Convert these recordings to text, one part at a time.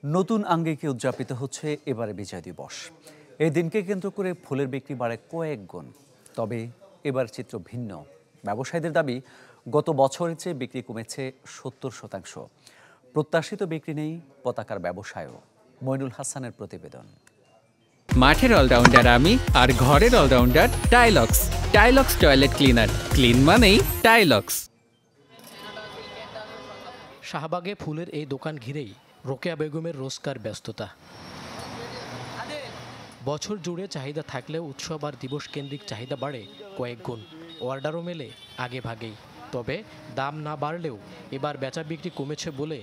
নতুন আঙ্গিকে উদযাপিত হচ্ছে এবারে বিজয় দিবস। এই দিনকে কেন্দ্র করে ফুলের বিক্রি বাড়ে কয়েক গুণ। তবে এবার চিত্র ভিন্ন। ব্যবসায়ীদের দাবি, গত বছরের চেয়ে বিক্রি কমেছে ৭০%। প্রত্যাশিত বিক্রি নেই পতাকার ব্যবসায়ও। মইনুল হাসানের প্রতিবেদন। মাঠের অলরাউন্ডার আমি, আর ঘরের allrounder Tylox. Tylox toilet cleaner, clean মানেই টাইলক্স। শাহবাগে ফুলের এই দোকান ঘিরেই রোকেয়া বেগমের রোজকার ব্যস্ততা। বছর জুড়ে চাহিদা থাকলেও উৎসব আর দিবস কেন্দ্রিক চাহিদা বাড়ে কয়েক গুণ। অর্ডারও মেলে আগে ভাগেই। তবে দাম না বাড়লেও এবার বেচা বিক্রি কমেছে বলে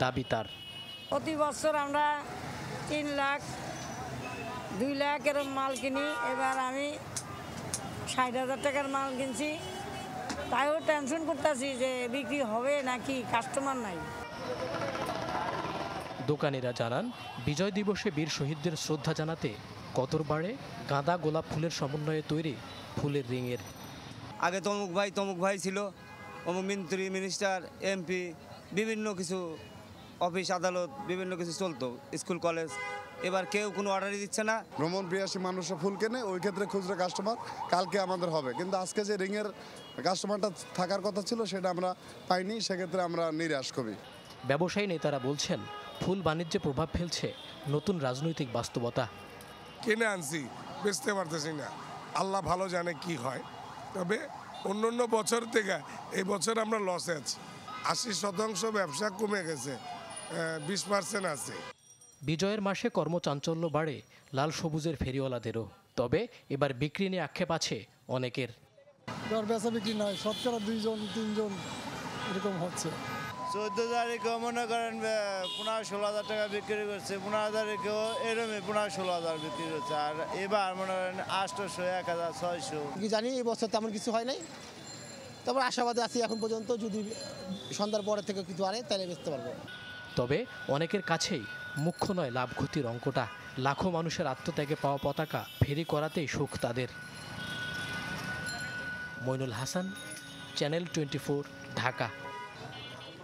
দাবি তার। প্রতি বছর আমরা ৩ লাখ ২ লাখ এরকম মাল কিনি। এবার আমি ৬০,০০০ টাকার মাল কিনছি। তাইও টেনশন করতেছি যে বিক্রি হবে নাকি, কাস্টমার নাই। দোকানিরা জানান, বিজয় দিবসে বীর শহীদদের শ্রদ্ধা জানাতে কতর বাড়ে গাঁদা গোলাপ ফুলের সমন্বয়ে তৈরি ফুলের রিংয়ের। আগে তমুক ভাই ছিল, অমুক মন্ত্রী, মিনিস্টার, এমপি, বিভিন্ন কিছু অফিস আদালত, বিভিন্ন কিছু চলতো, স্কুল কলেজ। এবার কেউ কোনো অর্ডারই দিচ্ছে না। ভ্রমণ প্রিয়াসী মানুষরা ফুল কেনে, ওই ক্ষেত্রে খুচরা কাস্টমার কালকে আমাদের হবে, কিন্তু আজকে যে রিংয়ের কাস্টমারটা থাকার কথা ছিল সেটা আমরা পাইনি। সেক্ষেত্রে আমরা নিরাশ করি। ব্যবসায়ী নেতারা বলছেন, ফুল বাণিজ্যে প্রভাব ফেলছে নতুন রাজনৈতিক বাস্তবতা। কিনে আনছি, বেচতে পারতেছি না, আল্লাহ ভালো জানে কি হয়। তবে অন্য বছর থেকে এই বছর আমরা লসে আছি। ৮০% ব্যবসা কমে গেছে, 20% আছে। বিজয়ের মাসে কর্মচাঞ্চল্য বাড়ে লাল সবুজের ফেরিওয়ালাদেরও। তবে এবার বিক্রি নিয়ে আক্ষেপ আছে অনেকের। বেচা বিক্রি নয়, শতকরা 2 জন 3 জন এরকম হচ্ছে। 14 তারিখে মনে করেন 15-16,000 টাকা বিক্রি করছে, 15 তারিখেও এরকমই 15-16,000 বিক্রি করছে। আর এবার মনে করেন 800, 1,000, 600। কি জানি এই বছর তেমন কিছু হয় নাই, তারপর আশাবাদে আছি এখন পর্যন্ত। যদি সন্ধ্যার পরে থেকে কিছু আনে তাহলে বেচতে পারবো। তবে অনেকের কাছেই মুখ্য নয় লাভ ক্ষতির অঙ্কটা। লাখো মানুষের আত্মত্যাগে পাওয়া পতাকা ফেরি করাতেই সুখ তাদের। মইনুল হাসান, চ্যানেল 24, ঢাকা।